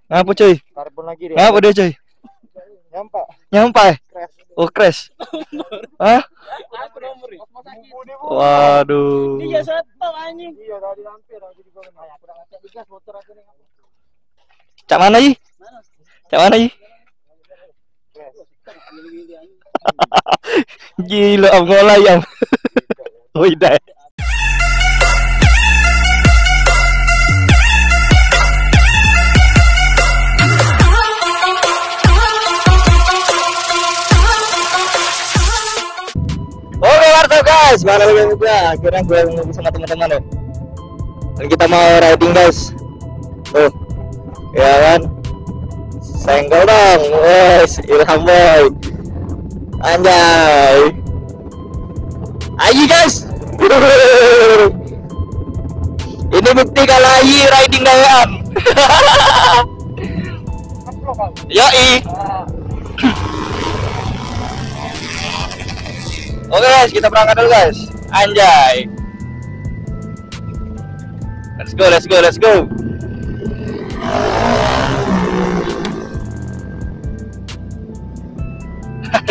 Ngapa cuy? Ngapa dia cuy? Nyampe. Oh crash. Hah? Waduh. Iya satu anjing. Cak mana Yi? Cak mana Yi? Gila om ngolai om. Udah. Oke warta guys, balik lagi juga. Akhirnya gue ngumpul sama teman-teman ya. Dan kita mau riding guys. Tuh, ya kan? Senggol dong, wes Ilham boy. Anjay. Ayi guys. Ini bukti kalau Ayi riding gayaan. Yoi. Oke guys, kita berangkat dulu guys. Anjay. Let's go.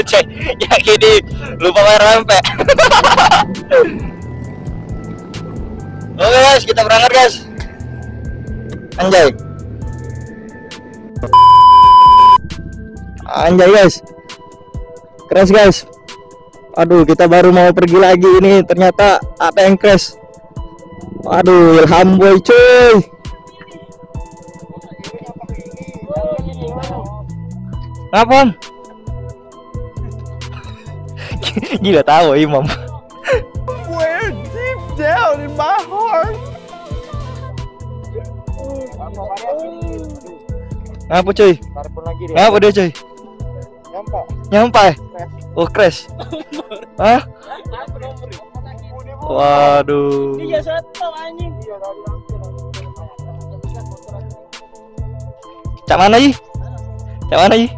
Cek, ya gini lupa main rempe. Oke guys, kita berangkat guys. Anjay. Anjay guys. Crash guys. Aduh, kita baru mau pergi lagi ini ternyata ada yang crash. Aduh, Ilham boy cuy. Ngapaan? Gila tahu Imam. We're deep down in my heart. Ngapa cuy? Ngapa dia cuy? Nyampe. Oh crash. Hah? Waduh. Iya satu anjing. Cak mana Yi? Cak mana Yi?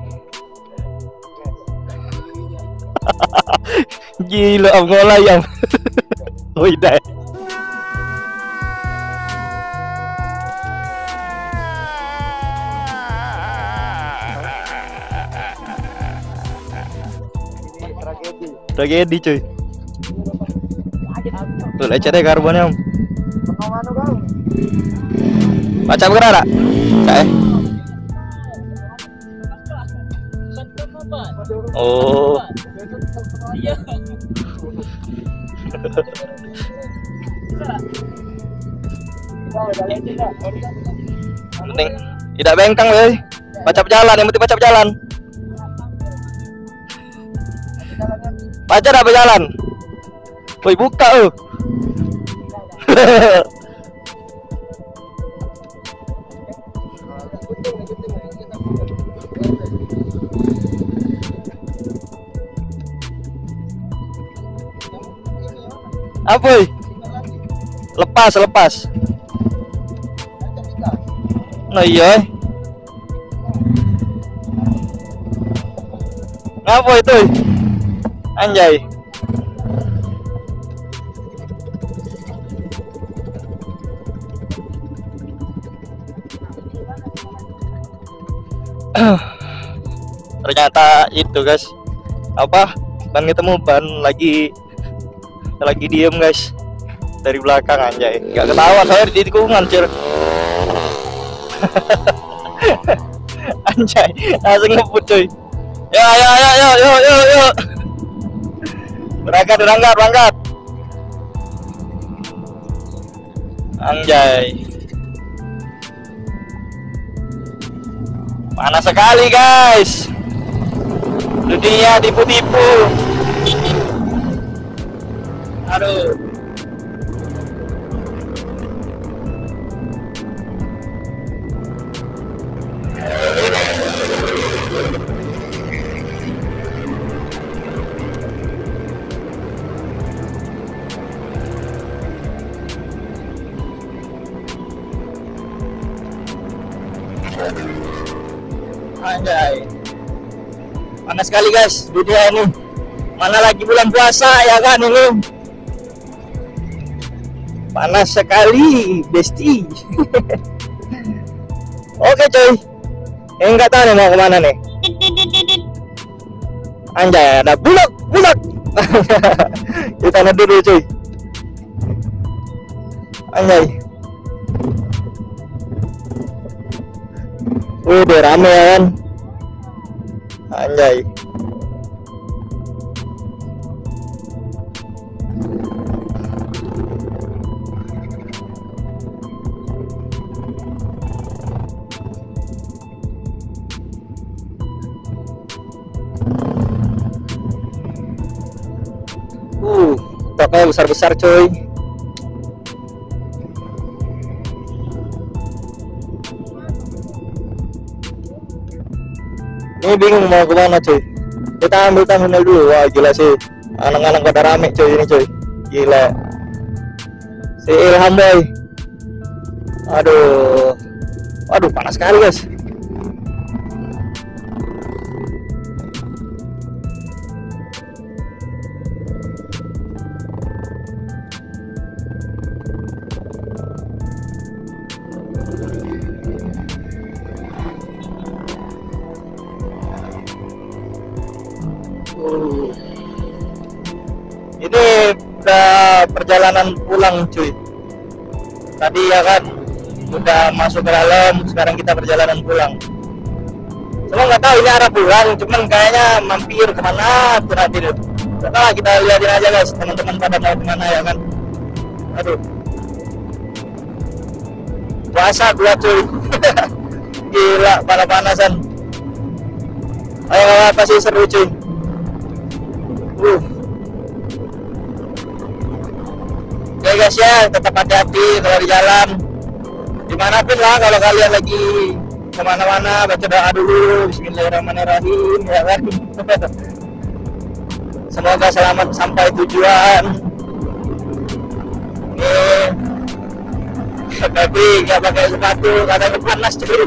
Gila om ngolai om. Udah. Tragedi cuy. Tuh lecet deh karbonnya om. Baca bergerak. Kayak. Oh. Iya. Penting tidak bengkang weh. Baca jalan, yang penting baca jalan. Baca dah berjalan. Woi buka Apa? Lepas. Nah iya. Ngapa itu? Anjay. Ternyata itu guys. Apa? Ban ketemu ban lagi diem guys. Dari belakang anjay. Gak ketawa saya di tikungan cur. Anjay, langsung ngebut cuy. Yo. Berangkat. Anjay. Panas sekali guys. Dunia tipu-tipu. Aduh. Anjay. Panas sekali guys dunia ini. Mana lagi bulan puasa ya kan ini. Panas sekali besti. Oke cuy, nggak tahu nih mau kemana nih. Anjay, ada bulak. Kita neduh dulu cuy. Anjay. Udah rame ya kan. Anjay. Tokonya besar-besar cuy. Ini bingung mau kemana cuy. Kita ambil thumbnail dulu. Wah gila sih, anak-anak pada rame cuy ini cuy. Gila. Si Ilham boy. Aduh panas sekali guys. Ini udah perjalanan pulang cuy. Tadi ya kan udah masuk ke dalam, sekarang kita perjalanan pulang. Cuma nggak tahu ini arah pulang, cuman kayaknya mampir kemana tuh nanti deh. Setelah kita liatin aja guys, teman-teman pada mau kemana ya kan. Aduh, puasa gua cuy. Gila, panas-panasan. Ayo pasti seru cuy. Oke guys ya, tetap hati-hati kalau di jalan. Dimanapun lah, kalau kalian lagi kemana-mana, baca doa dulu. Bismillahirrahmanirrahim ya kan. Semoga selamat sampai tujuan. Nih, tapi nggak pakai sepatu karena panas cuy.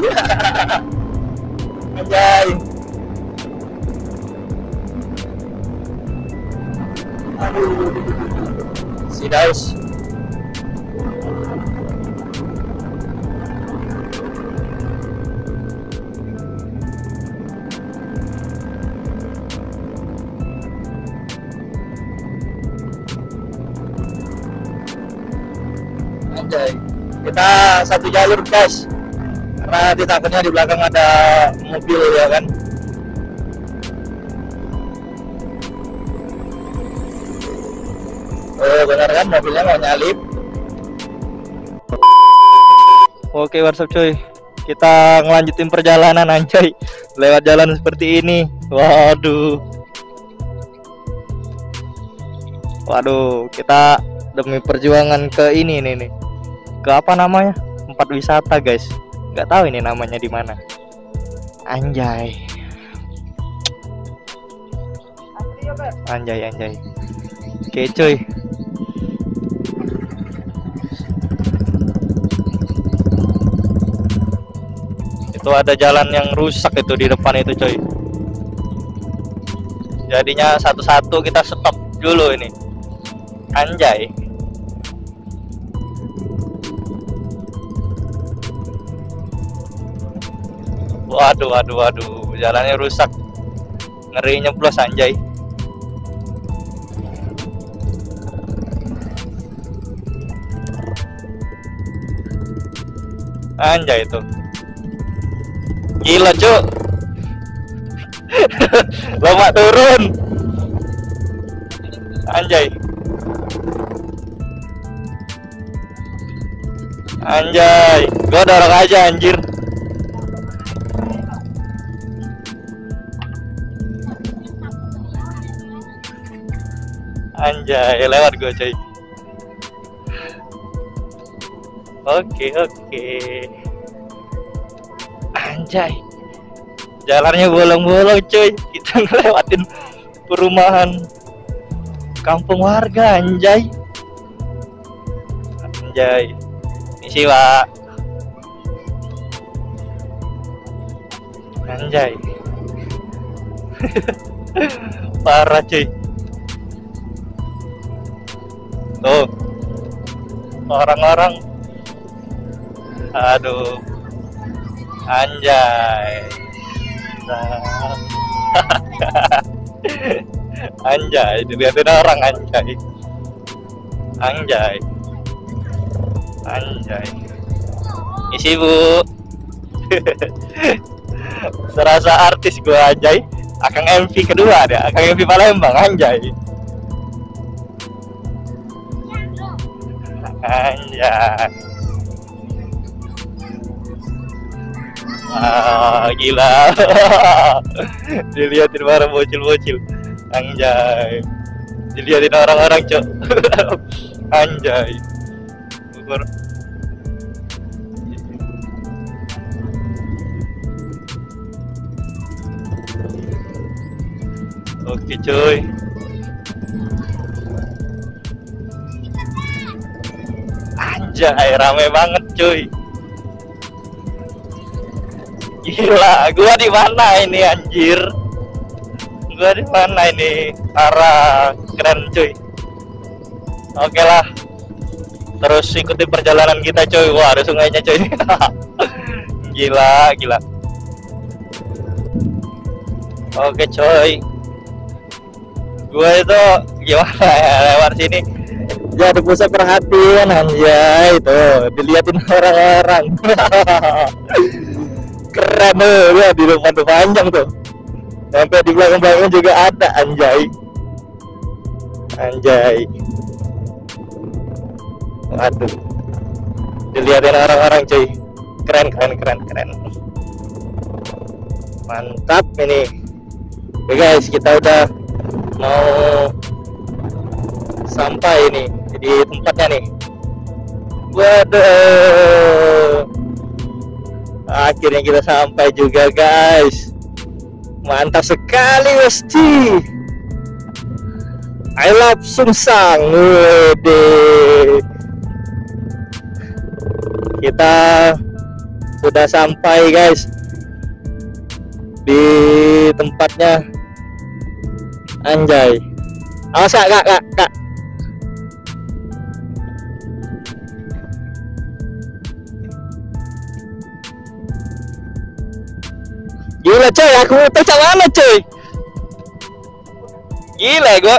Anjay. Aduh, si Daus. Anjay, kita satu jalur guys, karena takutnya di belakang ada mobil ya kan. Oh benar kan, mobilnya mau nyalip. Oke WhatsApp cuy, kita ngelanjutin perjalanan anjay, lewat jalan seperti ini. Waduh, kita demi perjuangan ke ini nih, ke apa namanya, tempat wisata guys. Nggak tahu ini namanya di mana. Anjay. Oke cuy. Itu ada jalan yang rusak itu di depan itu coy. Jadinya satu-satu kita stop dulu ini. Anjay. Waduh, jalannya rusak. Ngeri nyeblos anjay. Anjay itu. Gila cuk. Lama turun. Anjay. Gua dorong aja anjir. Anjay, lewat gua coy. Oke. Anjay, jalannya bolong-bolong cuy. Kita ngelewatin perumahan kampung warga anjay. Misi Pak. Anjay. Parah cuy. Tuh orang-orang. Anjay. Anjay, dilihatin orang anjay. Anjay. Anjay. Isi Bu. Serasa artis gua anjay. Akang MV kedua deh, Akang MV Palembang anjay. Anjay. Gila. Dilihatin para bocil-bocil. Anjay. Dilihatin orang-orang, Cok. Anjay. Ukur. Oke, cuy. Anjay, rame banget, cuy. Gila, gua di mana ini anjir? Gua di mana ini? Parah, keren cuy. Oke lah. Terus ikuti perjalanan kita cuy. Wah, ada sungainya cuy. Gila, gila. Oke cuy. Gua itu gimana ya lewat sini? Jadi pusat perhatian anjay, tuh dilihatin orang-orang. Keren tuh, lihat di depan tuh panjang tuh. Sampai di belakang-belakang juga ada anjay. Anjay. Waduh. Dilihatin orang-orang cuy. Keren, keren, keren, keren. Mantap ini. Oke guys, kita udah mau sampai ini di tempatnya nih. Waduh. Akhirnya kita sampai juga guys. Mantap sekali Westi. I love Sungsang. Wede. Kita sudah sampai guys di tempatnya. Anjay. Awas kak. Gila coy, aku tahu cak mana coy. Gila gua.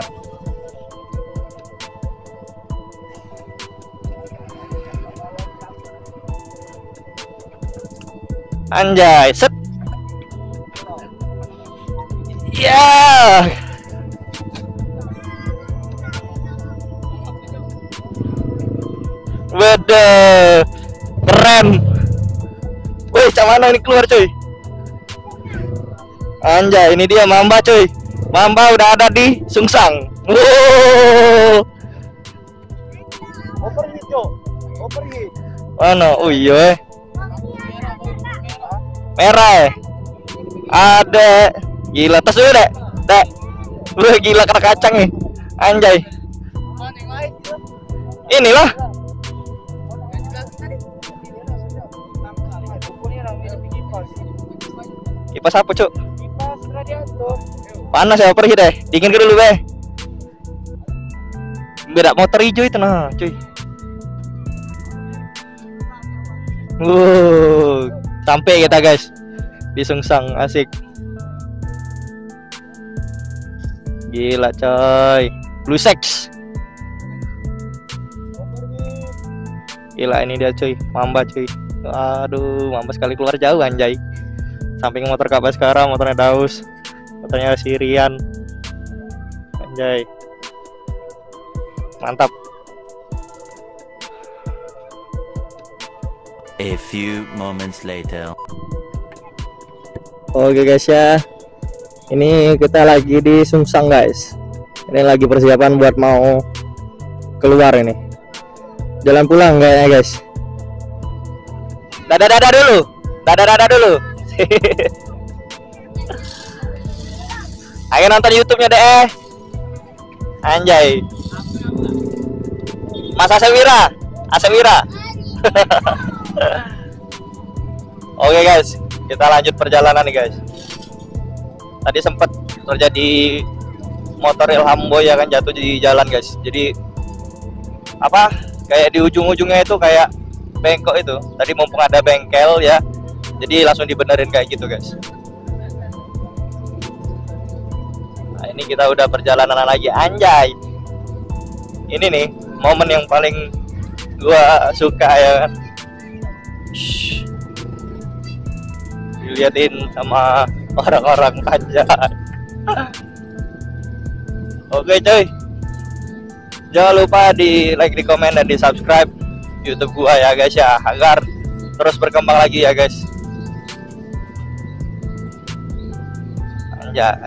Anjay, set. Ya. Waduh, keren. Wih, cak mana ini keluar coy. Anjay, ini dia Mamba cuy. Mamba udah ada di Sungsang. Wow. Oh pergi Cok. Oh pergi. Mana? Oh iya. Merah. Ada. Gila tas dulu dek. Dek. Wah gila kena kacang nih. Anjay. Inilah. Kipas apa cuk? Panas ya, pergi deh. Dingin dulu deh. Beda motor hijau itu nah, cuy. Sampai kita guys di Sungsang, asik. Gila coy. Blue Sex. Gila ini dia cuy, Mamba cuy. Aduh, Mamba sekali keluar jauh anjay. Samping motor Kak Baskara, motornya Daus, motornya Sirian. Anjay. Mantap. A few moments later. Oke guys ya. Ini kita lagi di Sungsang guys. Ini lagi persiapan buat mau keluar ini. Jalan pulang kayaknya guys. Dadah dulu. Dadah dulu. Ayo nonton YouTube-nya deh. Anjay. Mas Asewira. Oke guys, kita lanjut perjalanan nih guys. Tadi sempat terjadi motor Ilham Boy ya kan jatuh di jalan guys. Jadi apa? Kayak di ujung-ujungnya itu kayak bengkok itu. Tadi mumpung ada bengkel ya. jadi langsung dibenerin kayak gitu guys. Nah ini kita udah perjalanan lagi, anjay. Ini nih momen yang paling gua suka ya kan. Diliatin sama orang-orang, anjay. Oke coy, jangan lupa di like, di komen, dan di subscribe YouTube gua ya guys ya, agar terus berkembang lagi ya guys. Anjay.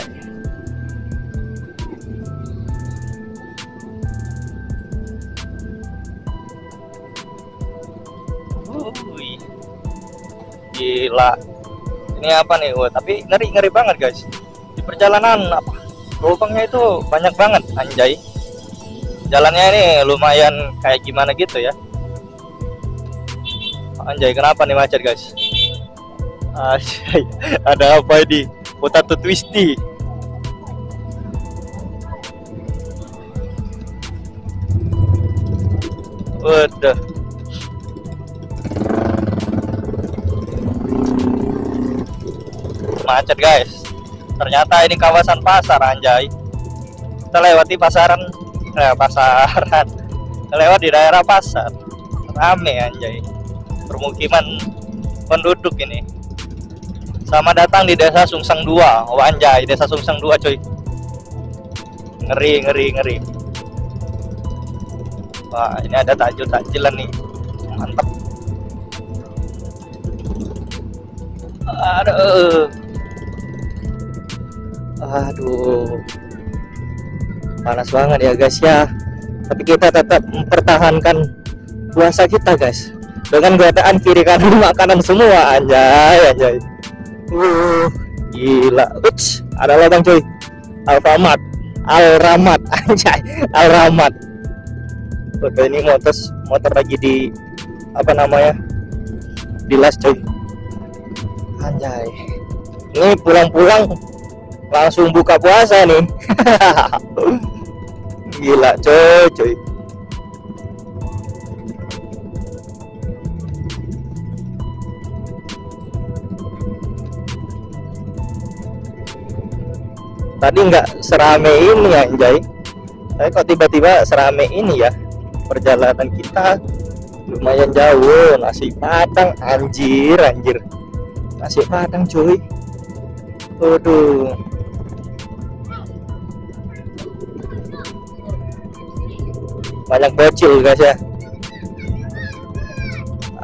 Gila. Ini apa nih? Wah, tapi ngeri banget guys. Di perjalanan apa? Lubangnya itu banyak banget, anjay. Jalannya ini lumayan kayak gimana gitu ya. Anjay, kenapa nih macet guys? Anjay, ada apa ini? Potato twisty. Waduh. Macet guys. Ternyata ini kawasan pasar, anjay. Kita lewati pasaran, pasaran. Kita lewat di daerah pasar. Rame anjay. Permukiman penduduk ini. Sama datang di Desa Sungsang 2. Oh anjay, Desa Sungsang 2 coy. Ngeri. Wah, ini ada takjil-takjilan nih. Mantap. Aduh, panas banget ya guys ya. Tapi kita tetap mempertahankan puasa kita guys, dengan keadaan kiri kanan makanan semua, anjay. Gila. Uts, ada lubang coy. Alfamart, Alramat, anjay, Alramat. Oke, ini motor lagi di apa namanya, dilas coy, anjay. Ini pulang-pulang langsung buka puasa nih. Gila coy. Tadi nggak serame ini ya anjay, tapi kok tiba-tiba serame ini ya. Perjalanan kita lumayan jauh. Nasi Padang, anjir. Nasi Padang cuy. Waduh. Banyak bocil guys ya.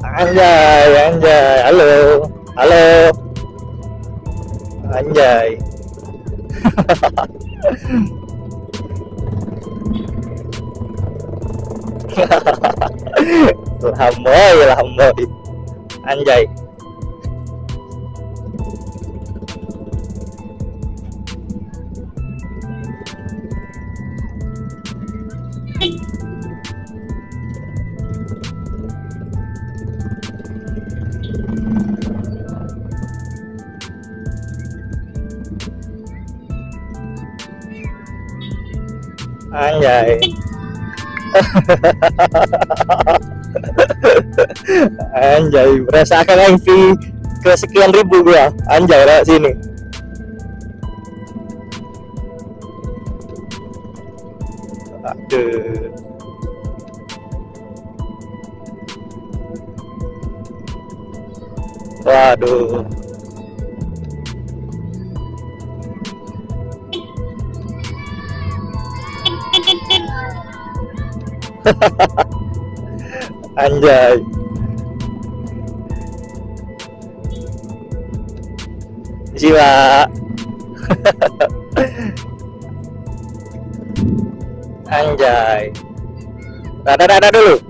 Anjay. Halo. Anjay. Lahamboy. Anjay. Anjay, berasa akan MV kesekian ribu gua, anjay, lewat sini. Aduh. Waduh. Anjay. Jiwa. Anjay. Rada dulu.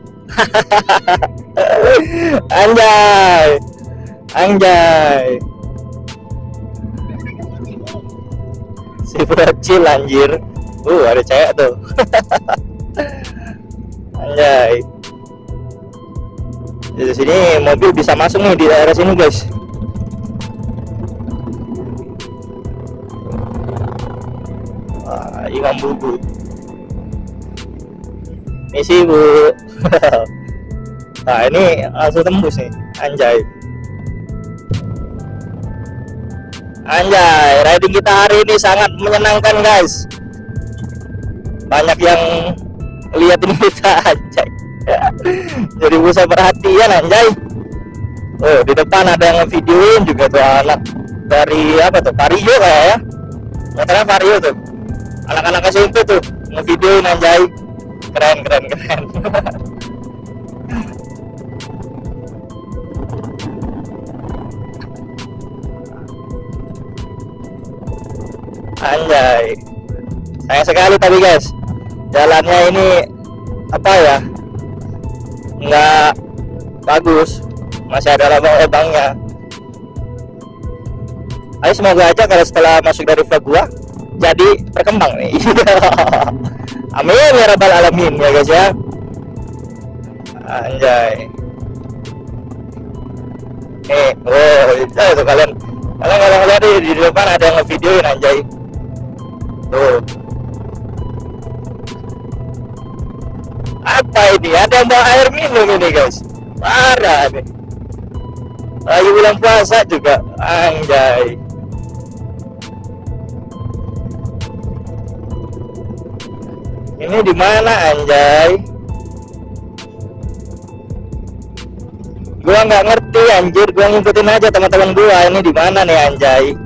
Anjay. Si bocil anjir. Ada cewek tuh. Anjay. Di sini mobil bisa masuk nih di daerah sini guys. Wah, Imam Bubu. Misi Bu. Nah ini langsung tembus nih, anjay. Anjay, riding kita hari ini sangat menyenangkan guys. Banyak yang lihat ini kita anjay. Jadi bisa perhatian anjay. Oh, di depan ada yang videoin juga tuh anak dari apa tuh? Vario kayak ya. Motornya Vario tuh. Anak-anak SMP tuh ngevideoin anjay. Keren. Anjay, sayang sekali tapi guys, jalannya ini apa ya, nggak bagus, masih ada lubang-lubangnya. Ayo semoga aja kalau setelah masuk dari vlog gua jadi berkembang nih. Amin ya rabbal alamin ya guys ya. Anjay. Itu kalian kalau lihat di depan ada yang ngevideoin anjay. Tuh. Apa ini? Ada yang bawa air minum ini guys. Parah nih. Lagi bulan puasa juga. Anjay. Ini di mana anjay? Gua nggak ngerti anjir. Gua ngikutin aja teman-teman gua. Ini di mana nih anjay?